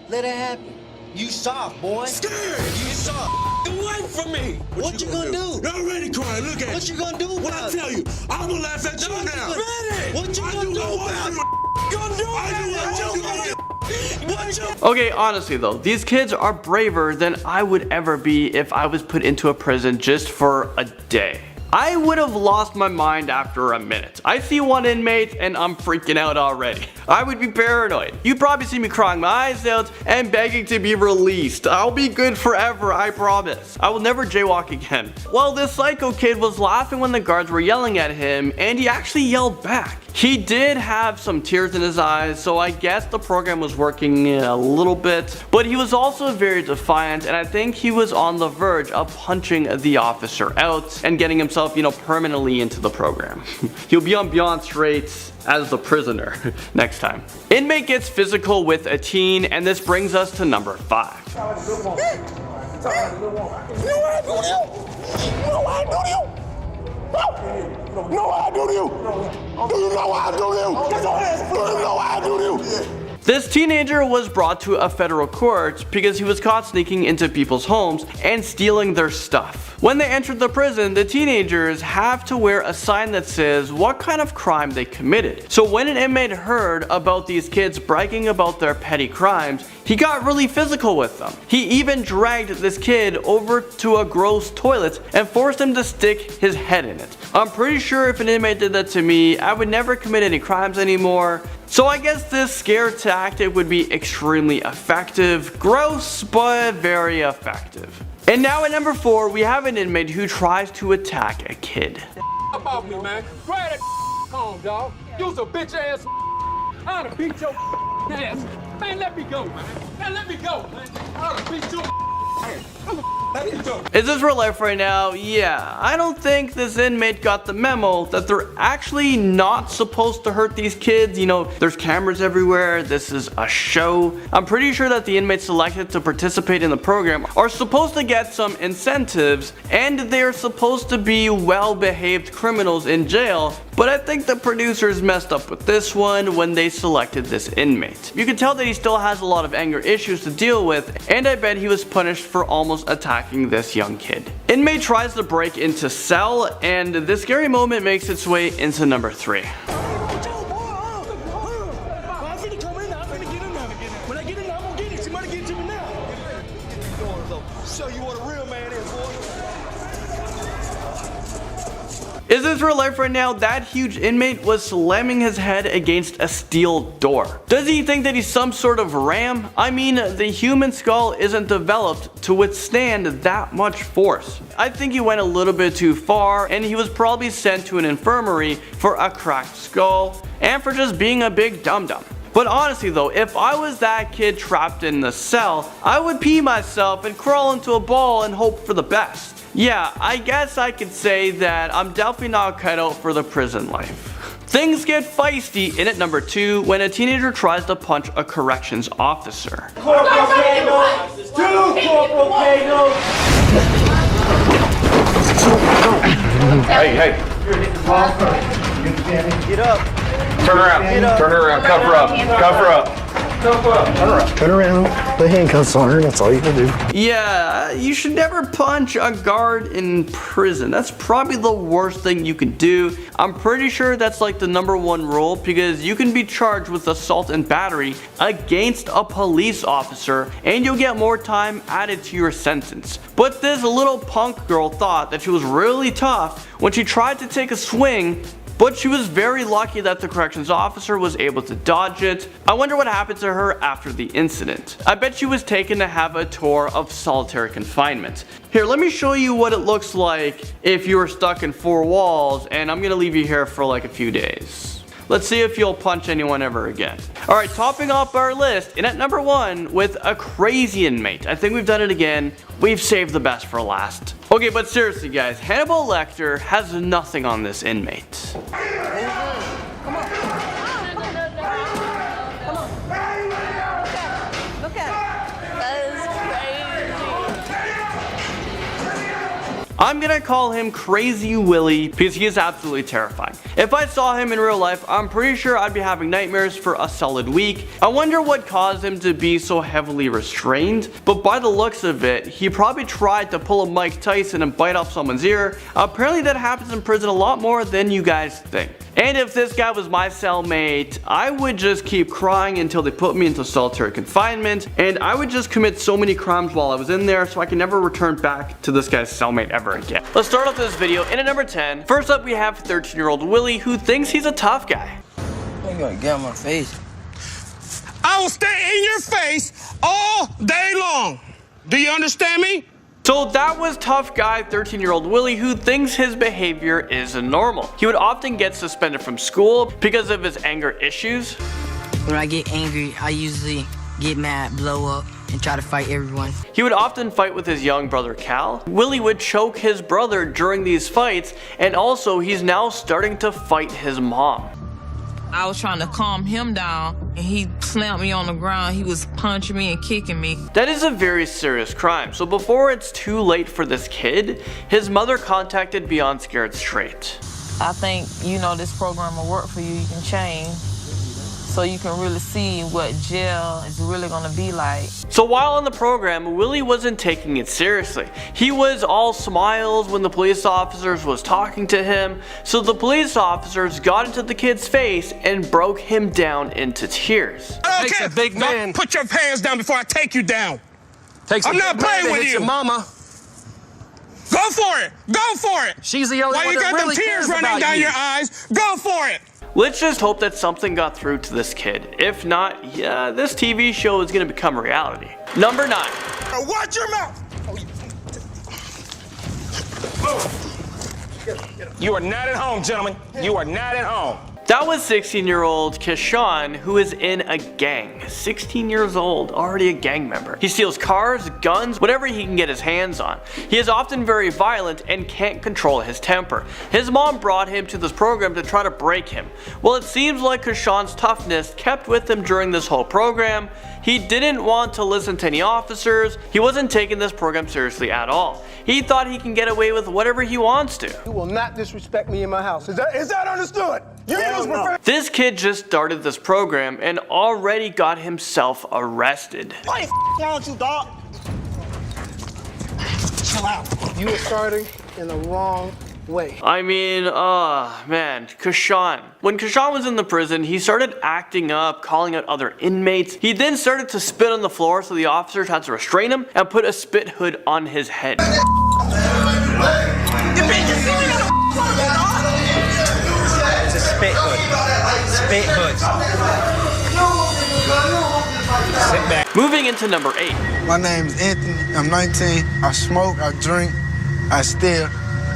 Let it happen. You soft, boy. Scared. You soft. Away from me. What you gonna do? You're already crying. Look at What you gonna do? What I tell you, I'm gonna laugh at you now. What you gonna do about it? Okay, honestly though, these kids are braver than I would ever be if I was put into a prison just for a day. I would have lost my mind after a minute. I see one inmate and I'm freaking out already. I would be paranoid. You'd probably see me crying my eyes out and begging to be released. I'll be good forever, I promise. I will never jaywalk again. Well, this psycho kid was laughing when the guards were yelling at him, and he actually yelled back. He did have some tears in his eyes, so I guess the program was working a little bit, but he was also very defiant, and I think he was on the verge of punching the officer out and getting himself, permanently into the program. He'll be on Beyond Straits as the prisoner next time. Inmate gets physical with a teen, and this brings us to number 5. No, I do to you. Do you know I do to you? Do you know I do to you? This teenager was brought to a federal court because he was caught sneaking into people's homes and stealing their stuff. When they entered the prison, the teenagers have to wear a sign that says what kind of crime they committed. So when an inmate heard about these kids bragging about their petty crimes, he got really physical with them. He even dragged this kid over to a gross toilet and forced him to stick his head in it. I'm pretty sure if an inmate did that to me, I would never commit any crimes anymore. So I guess this scare tactic would be extremely effective. Gross, but very effective. And now at number 4, we have an inmate who tries to attack a kid. Up off me, man. Grab that home, dog. You's a bitch ass. I'd have beat your ass. Man, let me go, man. Man, let me go, man. I'd have beat your ass. Is this real life right now? Yeah, I don't think this inmate got the memo that they're actually not supposed to hurt these kids. There's cameras everywhere. This is a show. I'm pretty sure that the inmates selected to participate in the program are supposed to get some incentives, and they're supposed to be well-behaved criminals in jail. But I think the producers messed up with this one when they selected this inmate. You can tell that he still has a lot of anger issues to deal with, and I bet he was punished for almost attacking this young kid. Inmate tries to break into cell, and this scary moment makes its way into number 3. Is this real life right now? That huge inmate was slamming his head against a steel door. Does he think that he's some sort of ram? I mean, the human skull isn't developed to withstand that much force. I think he went a little bit too far, and he was probably sent to an infirmary for a cracked skull and for just being a big dum-dum. But honestly though, if I was that kid trapped in the cell, I would pee myself and crawl into a ball and hope for the best. Yeah, I guess I could say that I'm definitely not cut out for the prison life. Things get feisty in at number 2 when a teenager tries to punch a corrections officer. Corporal Kano! 2 Corporal Kano! Hey. Get up. Turn around. Turn her around. Cover up. Cover up. Turn around. Put handcuffs on her. That's all you can do. Yeah, you should never punch a guard in prison. That's probably the worst thing you can do. I'm pretty sure that's like the #1 rule because you can be charged with assault and battery against a police officer and you'll get more time added to your sentence. But this little punk girl thought that she was really tough when she tried to take a swing, but she was very lucky that the corrections officer was able to dodge it. I wonder what happened to her after the incident. I bet she was taken to have a tour of solitary confinement. Here, let me show you what it looks like if you were stuck in 4 walls, and I'm gonna leave you here for like a few days. Let's see if you'll punch anyone ever again. Alright, topping off our list, in at number 1 with a crazy inmate. I think we've done it again. We've saved the best for last. Okay, but seriously guys, Hannibal Lecter has nothing on this inmate. I'm gonna call him Crazy Willie because he is absolutely terrifying. If I saw him in real life, I'm pretty sure I'd be having nightmares for a solid week. I wonder what caused him to be so heavily restrained, but by the looks of it, he probably tried to pull a Mike Tyson and bite off someone's ear. Apparently that happens in prison a lot more than you guys think. And if this guy was my cellmate, I would just keep crying until they put me into solitary confinement, and I would just commit so many crimes while I was in there so I can never return back to this guy's cellmate ever again. Let's start off this video in at number 10. First up we have 13-year-old Willie who thinks he's a tough guy. You gonna get on my face. I will stay in your face all day long. Do you understand me? So that was tough guy 13-year-old Willie who thinks his behavior is normal. He would often get suspended from school because of his anger issues. When I get angry, I usually get mad, blow up, and try to fight everyone. He would often fight with his young brother Cal. Willie would choke his brother during these fights, and also he's now starting to fight his mom. I was trying to calm him down, and he slammed me on the ground. He was punching me and kicking me. That is a very serious crime, so before it's too late for this kid, his mother contacted Beyond Scared Straight. I think, this program will work for you. You can change, so you can really see what jail is really gonna be like. So while on the program, Willie wasn't taking it seriously. He was all smiles when the police officers was talking to him, so the police officers got into the kid's face and broke him down into tears. Okay, a big man. Put your hands down before I take you down. I'm not playing with you. Mama. Go for it. Go for it. She's the only one that really cares about you. Why you got the tears running down your eyes? Go for it. Let's just hope that something got through to this kid. If not, yeah, this TV show is gonna become reality. Number 9. Watch your mouth! You are not at home, gentlemen. You are not at home. That was 16-year-old Keshawn, who is in a gang. 16 years old, already a gang member. He steals cars, guns, whatever he can get his hands on. He is often very violent and can't control his temper. His mom brought him to this program to try to break him. Well, it seems like Keshawn's toughness kept with him during this whole program. He didn't want to listen to any officers. He wasn't taking this program seriously at all. He thought he can get away with whatever he wants to. You will not disrespect me in my house. Is that understood? This kid just started this program and already got himself arrested. Why the wrong with you, dog? Chill out. You are starting in the wrong way. I mean, man, Keshawn. When Keshawn was in the prison, he started acting up, calling out other inmates. He then started to spit on the floor, so the officers had to restrain him and put a spit hood on his head. Spit hood. Sit back. Moving into number 8. My name's Anthony. I'm 19. I smoke, I drink, I steal.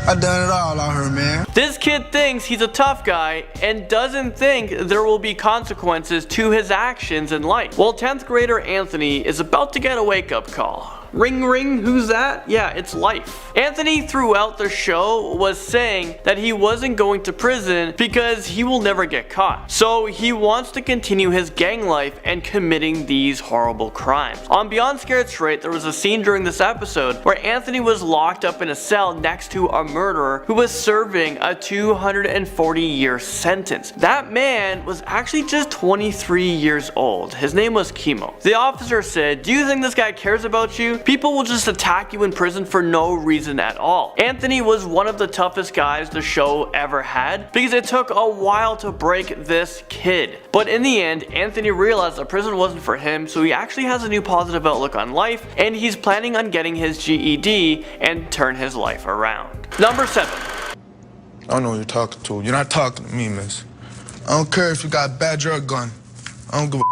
I done it all out here, man. This kid thinks he's a tough guy and doesn't think there will be consequences to his actions in life. Well, 10th grader Anthony is about to get a wake-up call. Ring ring, who's that? Yeah, it's life. Anthony throughout the show was saying that he wasn't going to prison because he will never get caught. So he wants to continue his gang life and committing these horrible crimes. On Beyond Scared Straight, there was a scene during this episode where Anthony was locked up in a cell next to a murderer who was serving a 240-year sentence. That man was actually just 23 years old. His name was Chemo. The officer said, "Do you think this guy cares about you? People will just attack you in prison for no reason at all." Anthony was one of the toughest guys the show ever had because it took a while to break this kid. But in the end, Anthony realized that prison wasn't for him, so he actually has a new positive outlook on life, and he's planning on getting his GED and turn his life around. Number 7. I don't know who you're talking to. You're not talking to me, miss. I don't care if you got a badge or a gun. I don't give a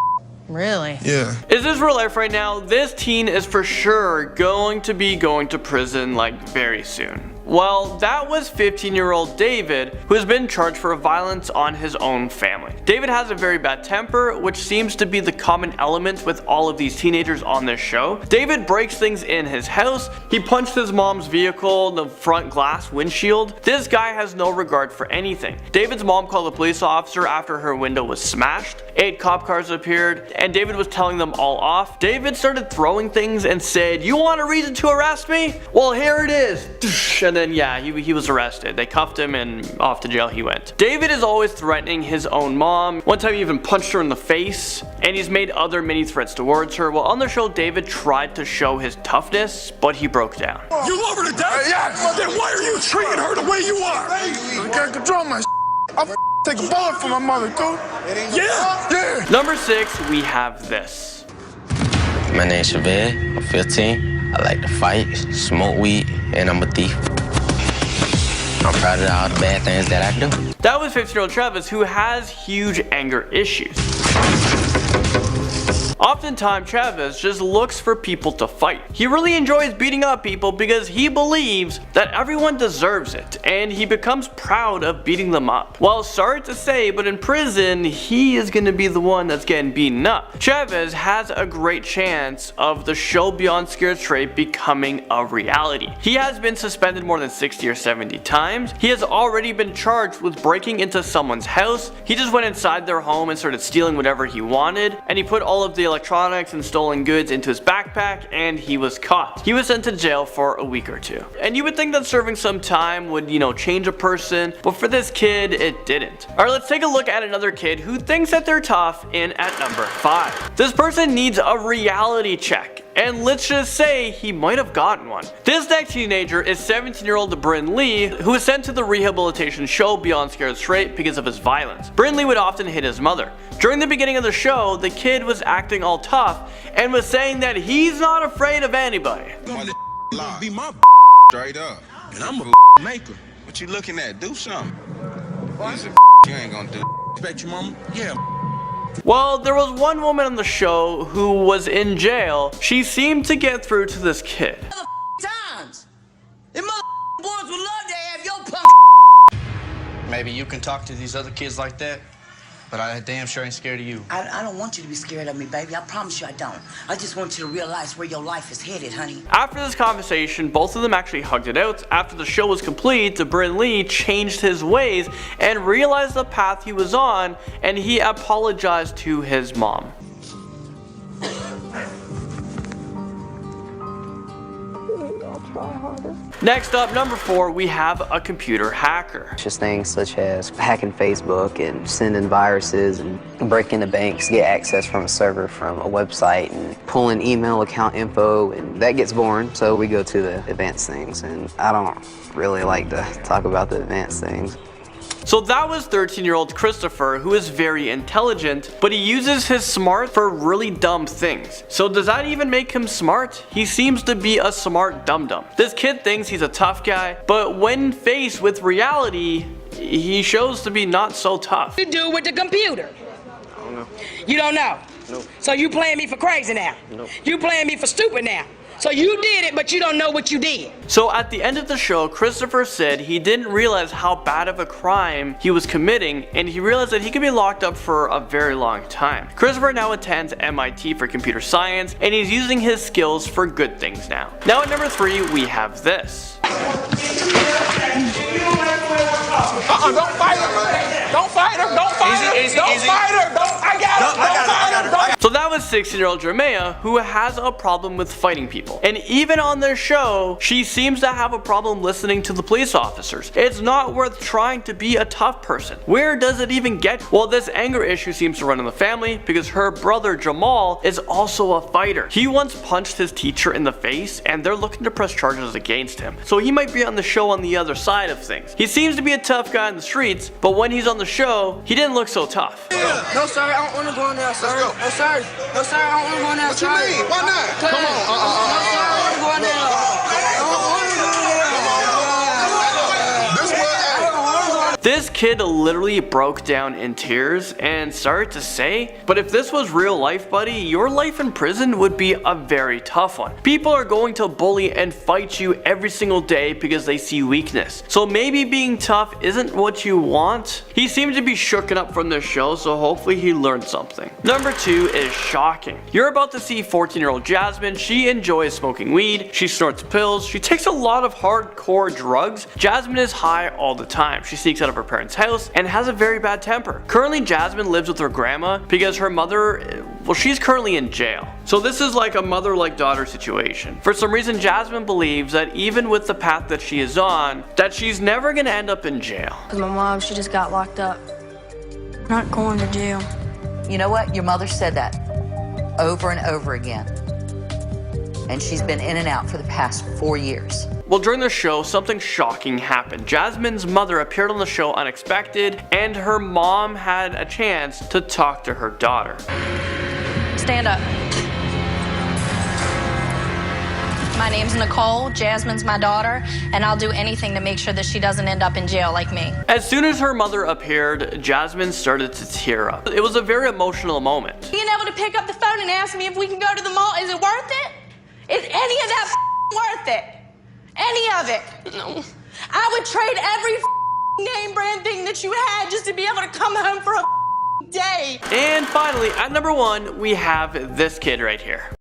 Really? Yeah. Is this real life right now? This teen is for sure going to be going to prison like very soon. Well, that was 15-year-old David, who has been charged for violence on his own family. David has a very bad temper, which seems to be the common element with all of these teenagers on this show. David breaks things in his house. He punched his mom's vehicle, the front glass windshield. This guy has no regard for anything. David's mom called a police officer after her window was smashed. 8 cop cars appeared, and David was telling them all off. David started throwing things and said, "You want a reason to arrest me? Well, here it is." And then yeah, he was arrested. They cuffed him and off to jail he went. David is always threatening his own mom. One time he even punched her in the face, and he's made other mini threats towards her. Well, on the show, David tried to show his toughness, but he broke down. You love her to death? Yes. Then why are you treating her the way you are? I can't control my I'll take a bullet for my mother, too. Yeah. Number 6, we have this. My name's Shaved. I'm 15. I like to fight, smoke weed, and I'm a thief. I'm proud of all the bad things that I do. That was 15-year-old Travis, who has huge anger issues. Oftentimes, Travis just looks for people to fight. He really enjoys beating up people because he believes that everyone deserves it, and he becomes proud of beating them up. Well, sorry to say, but in prison, he is going to be the one that's getting beaten up. Travis has a great chance of the show Beyond Scared Straight becoming a reality. He has been suspended more than 60 or 70 times. He has already been charged with breaking into someone's house. He just went inside their home and started stealing whatever he wanted, and he put all of the electronics and stolen goods into his backpack, and he was caught. He was sent to jail for a week or 2. And you would think that serving some time would, change a person, but for this kid, it didn't. Alright, let's take a look at another kid who thinks that they're tough in at number 5. This person needs a reality check, and let's just say he might have gotten one. This next teenager is 17-year-old Bryn Lee, who was sent to the rehabilitation show Beyond Scared Straight because of his violence. Bryn Lee would often hit his mother. During the beginning of the show, the kid was acting all tough and was saying that he's not afraid of anybody. Be my straight up, and I'm a maker. What you looking at? Do something. You ain't gonna do. Expect your mama? Yeah. Well, there was one woman on the show who was in jail. She seemed to get through to this kid. Times. Them boys would love to have your punk. Maybe you can talk to these other kids like that, but I damn sure ain't scared of you. I don't want you to be scared of me, baby. I promise you I don't. I just want you to realize where your life is headed, honey. After this conversation, both of them actually hugged it out. After the show was complete, Bryn Lee changed his ways and realized the path he was on, and he apologized to his mom. Next up, number 4, we have a computer hacker. Just things such as hacking Facebook and sending viruses and breaking into banks, get access from a server from a website and pulling email account info, and that gets boring, so we go to the advanced things, and I don't really like to talk about the advanced things. So that was 13-year-old Christopher, who is very intelligent, but he uses his smart for really dumb things. So does that even make him smart? He seems to be a smart dum-dum. This kid thinks he's a tough guy, but when faced with reality, he shows to be not so tough. You do with the computer? I don't know. You don't know? No. So you playing me for crazy now? No. You playing me for stupid now? So you did it, but you don't know what you did. So at the end of the show, Christopher said he didn't realize how bad of a crime he was committing, and he realized that he could be locked up for a very long time. Christopher now attends MIT for computer science, and he's using his skills for good things now. Now at number 3, we have this. Don't fight her. Don't fight her. Don't fight her. Easy, Don't easy. fight her. I got her. Don't fight her. So that was 16-year-old Jermea, who has a problem with fighting people. And even on their show, she seems to have a problem listening to the police officers. It's not worth trying to be a tough person. Where does it even get? Well, this anger issue seems to run in the family because her brother Jamal is also a fighter. He once punched his teacher in the face, and they're looking to press charges against him. So he might be on the show on the other side of things. He seems to be a tough guy in the streets, but when he's on the show, he didn't look so tough. No, sir, I don't want to go in there, sir. No, sir. No, sir, I don't want to go in there, sir. What you mean? Why not? Come on. No, sir, I don't want to go in there. I don't want to go in there. This kid literally broke down in tears, and sorry to say, but if this was real life, buddy, your life in prison would be a very tough one. People are going to bully and fight you every single day because they see weakness. So maybe being tough isn't what you want. He seemed to be shooken up from this show, so hopefully he learned something. Number 2 is shocking. You're about to see 14-year-old Jasmine. She enjoys smoking weed, she snorts pills, she takes a lot of hardcore drugs. Jasmine is high all the time. She sneaks out of her parents' house and has a very bad temper. Currently, Jasmine lives with her grandma because her mother, well, she's currently in jail. So this is like a mother like daughter situation. For some reason, Jasmine believes that even with the path that she is on, that she's never gonna end up in jail. Cause my mom, she just got locked up. Not going to jail. You know what? Your mother said that over and over again. And she's been in and out for the past 4 years. Well, during the show, something shocking happened. Jasmine's mother appeared on the show unexpected, and her mom had a chance to talk to her daughter. Stand up. My name's Nicole, Jasmine's my daughter, and I'll do anything to make sure that she doesn't end up in jail like me. As soon as her mother appeared, Jasmine started to tear up. It was a very emotional moment. Being able to pick up the phone and ask me if we can go to the mall, is it worth it? Is any of that worth it? Any of it? No. I would trade every name brand thing that you had just to be able to come home for a day. And finally, at number 1, we have this kid right here.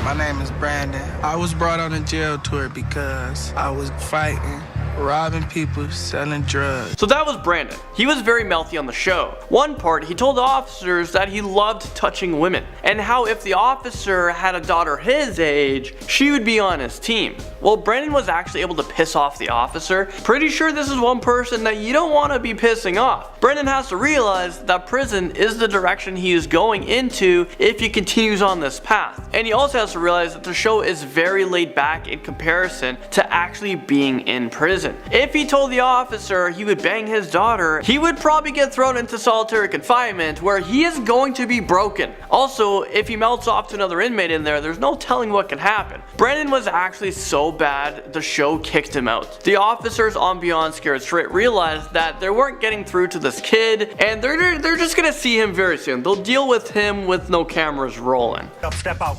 My name is Brandon. I was brought on a jail tour because I was fighting, robbing people, selling drugs. So that was Brandon. He was very mouthy on the show. One part, he told the officers that he loved touching women, and how if the officer had a daughter his age, she would be on his team. Well, Brandon was actually able to piss off the officer. Pretty sure this is one person that you don't want to be pissing off. Brandon has to realize that prison is the direction he is going into if he continues on this path. And he also has to realize that the show is very laid back in comparison to actually being in prison. If he told the officer he would bang his daughter, he would probably get thrown into solitary confinement where he is going to be broken. Also, if he melts off to another inmate in there, there's no telling what can happen. Brandon was actually so bad, the show kicked him out. The officers on Beyond Scared Straight realized that they weren't getting through to this kid, and they're just gonna see him very soon. They'll deal with him with no cameras rolling. Step out.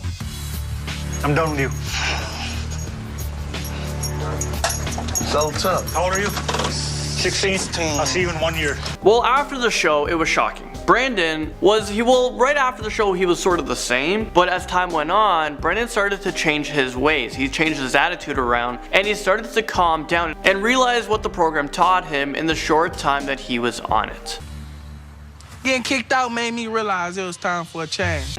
I'm done with you. So tough. How old are you? 16. I'll see you in 1 year. Well, after the show, it was shocking. Brandon was, right after the show, he was sort of the same, but as time went on, Brandon started to change his ways. He changed his attitude around, and he started to calm down and realize what the program taught him in the short time that he was on it. Getting kicked out made me realize it was time for a change.